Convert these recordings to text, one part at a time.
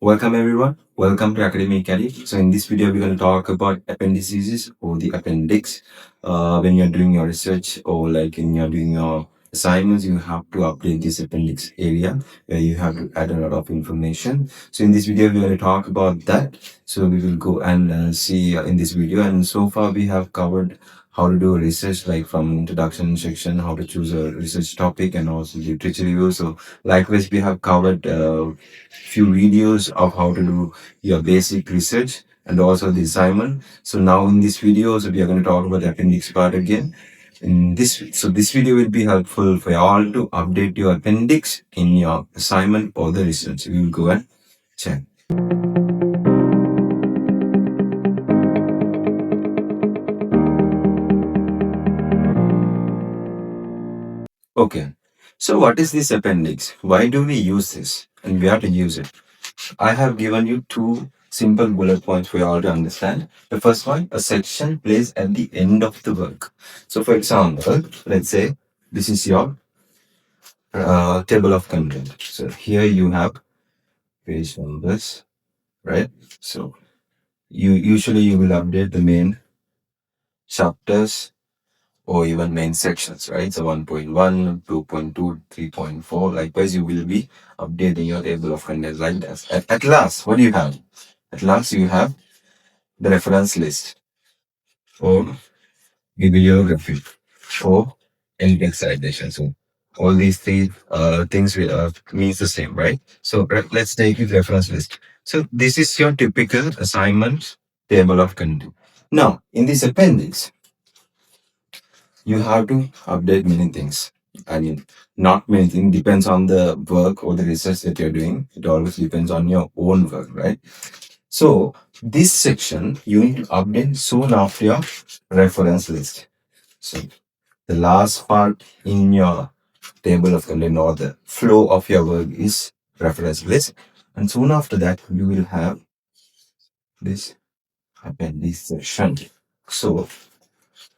Welcome everyone. Welcome to Academic Addict. So in this video, we're going to talk about appendices or the appendix. When you're doing your research or like when you're doing your assignments, you have to update this appendix area where you have to add a lot of information. So in this video, we're going to talk about that. So we will go and see in this video. And so far we have covered how to do research, like from introduction section, how to choose a research topic, and also literature review. So likewise, we have covered few videos of how to do your basic research and also the assignment. So now in this video, so we are going to talk about the appendix part again. This video will be helpful for you all to update your appendix in your assignment or the research. We will go and check. Okay. So what is this appendix? Why do we use this? And we have to use it. I have given you two simple bullet points for you all to understand. The first one, a section placed at the end of the work. So for example, let's say this is your table of content. So here you have page numbers, right? So you will update the main chapters or even main sections, right? So 1.1, 2.2, 3.4. Likewise, you will be updating your table of contents like this. At last, what do you have? At last, you have the reference list or bibliography or index citation. So all these three things means the same, right? So let's take the reference list. So this is your typical assignment table of content. Now, in this appendix, you have to update many things. I mean, not many things, depends on the work or the research that you're doing. It always depends on your own work, right? So this section you need to update soon after your reference list. So the last part in your table of content or the flow of your work is reference list. And soon after that, you will have this appendix section. So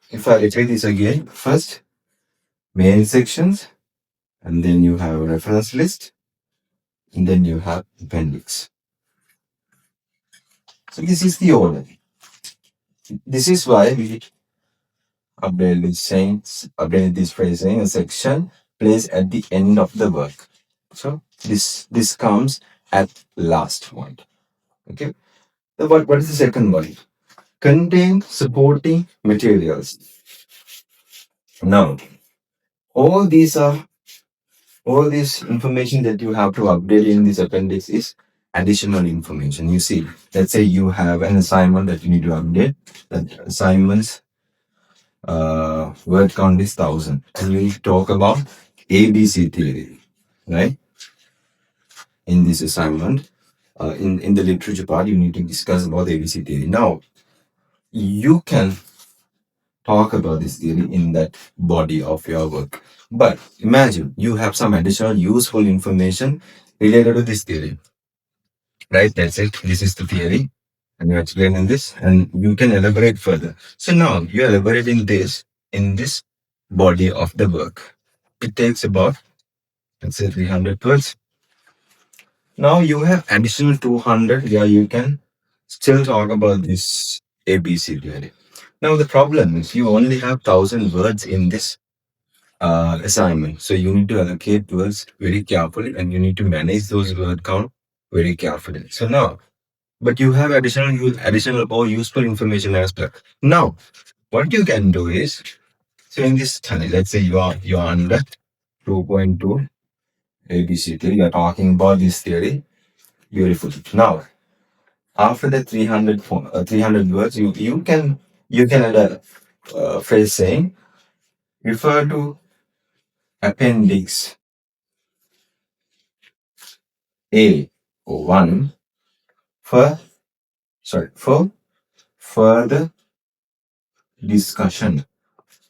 if I repeat this again, first main sections, and then you have a reference list, and then you have appendix. So this is the order. This is why we update this phrasing, a section placed at the end of the work. So this comes at last point. Okay. So what is the second one? Contain supporting materials. Now, all these are all this information that you have to update in this appendix is additional information. You see, let's say you have an assignment that you need to update. That assignment's word count is 1,000, and you need to talk about ABC theory, right? In this assignment, in the literature part, you need to discuss about ABC theory. Now, you can talk about this theory in that body of your work. But imagine you have some additional useful information related to this theory, right? That's it. This is the theory, and you explain in this, and you can elaborate further. So now you are elaborating this in this body of the work. It takes about, let's say, 300 words. Now you have additional 200 where you can still talk about this ABC theory. Now the problem is you only have 1,000 words in this assignment. So you need to allocate words very carefully, and you need to manage those word count very carefully. So now, but you have additional or useful information as well. Now, what you can do is, so in this study, let's say you are under 2.2 ABC theory. You are talking about this theory. Beautiful. Now, after the 300 words, you can add a phrase saying refer to appendix A or 1 for further discussion.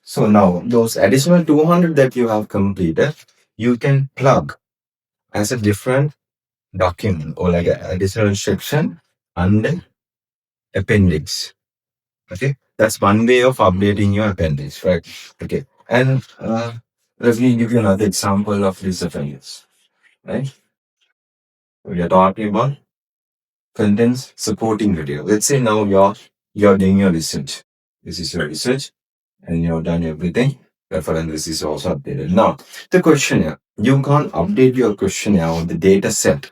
So now those additional 200 that you have completed, you can plug as a different document or like an additional section under appendix. Okay, that's one way of updating your appendix, right? Okay, and let me give you another example of this appendix, right? We are talking about contains supporting material. Let's say now you're doing your research. This is your research, and you've done everything. Reference is also updated. Now, the questionnaire. You can't update your questionnaire or the data set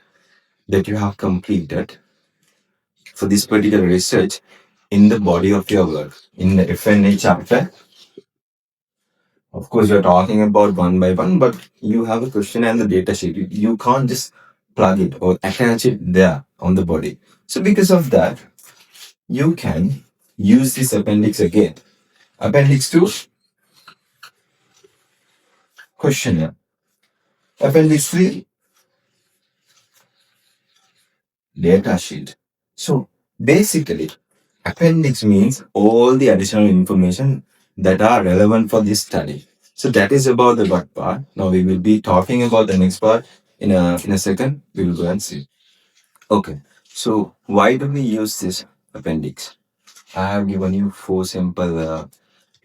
that you have completed for this particular research in the body of your work. In the FNA chapter, of course, you're talking about one by one, but you have a question and the data sheet. You can't just plug it or attach it there on the body. So because of that, you can use this appendix again. Appendix 2, questionnaire. Appendix 3, data sheet. So basically, appendix means all the additional information that are relevant for this study. So that is about the what part. Now we will be talking about the next part in a second. We will go and see. Okay. So why do we use this appendix? I have given you four simple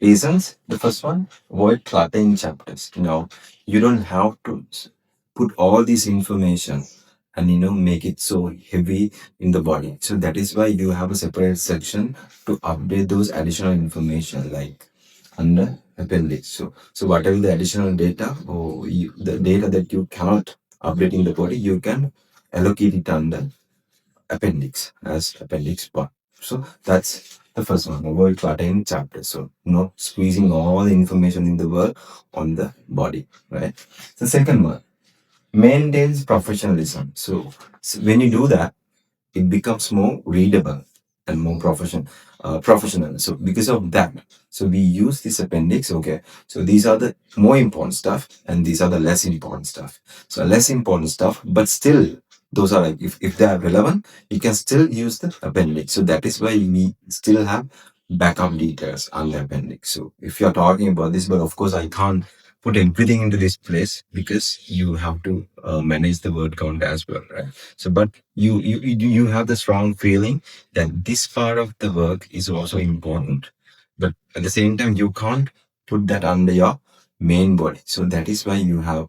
reasons. The first one, avoid cluttering chapters. You don't have to put all this information and make it so heavy in the body. So that is why you have a separate section to update those additional information like under appendix. So whatever the additional data or the data that you cannot update in the body, you can allocate it under appendix as appendix 1. So that's the first one, avoid cluttering chapters. So squeezing all the information in the world on the body, right? The second one, maintains professionalism. So when you do that, it becomes more readable and more professional. So because of that, so we use this appendix. Okay, so these are the more important stuff and these are the less important stuff. So less important stuff, but still those are like, if they are relevant, you can still use the appendix. So that is why we still have backup details on the appendix. So if you're talking about this, but of course I can't put everything into this place because you have to manage the word count as well, right? So but you have the strong feeling that this part of the work is also important, but at the same time you can't put that under your main body. So that is why you have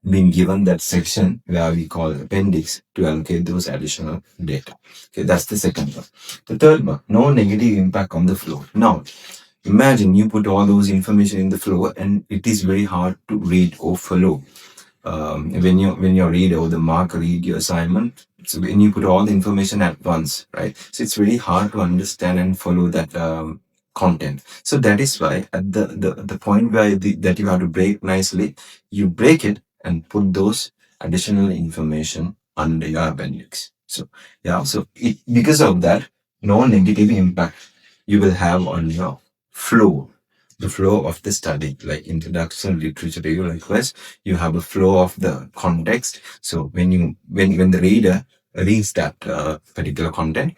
been given that section where we call appendix to allocate those additional data. Okay, that's the second one. The third one, no negative impact on the flow. Now imagine you put all those information in the flow and it is very hard to read or follow. When you read or the mark read your assignment, so when you put all the information at once, right? So it's really hard to understand and follow that content. So that is why at the point where that you have to break nicely, you break it and put those additional information under your appendix. So yeah, so because of that, no negative impact you will have on your flow, the flow of the study, like introduction, literature review, request. You have a flow of the context. So when the reader reads that particular content,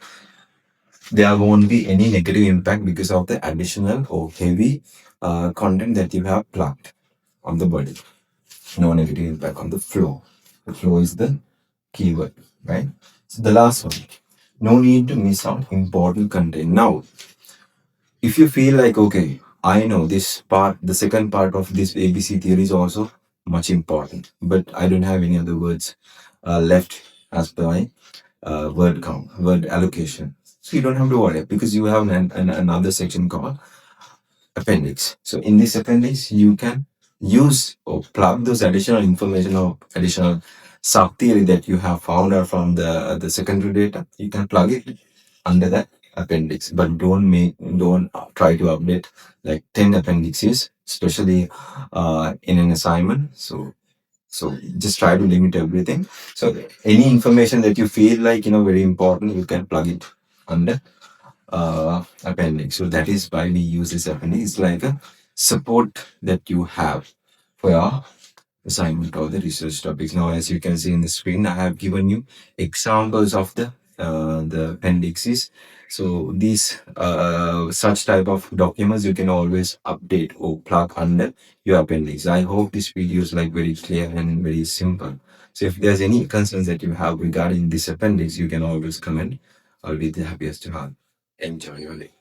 there won't be any negative impact because of the additional or heavy content that you have plugged on the body. No negative impact on the flow. The flow is the keyword, right? So the last one, no need to miss out important content. Now, if you feel like, okay, I know this part, the second part of this ABC theory is also much important, but I don't have any other words left as per my word count, word allocation. So you don't have to worry because you have another section called appendix. So in this appendix, you can use or plug those additional information or additional sub theory that you have found out from the secondary data. You can plug it under that appendix, but don't try to update like 10 appendices, especially in an assignment. So just try to limit everything. So any information that you feel like very important, you can plug it under appendix. So that is why we use this appendix. It's like a support that you have for your assignment or the research topics. Now, as you can see in the screen, I have given you examples of the appendixes. So these such type of documents you can always update or plug under your appendix. I hope this video is like very clear and very simple. So if there's any concerns that you have regarding this appendix, you can always comment. I'll be the happiest to help. Enjoy your day.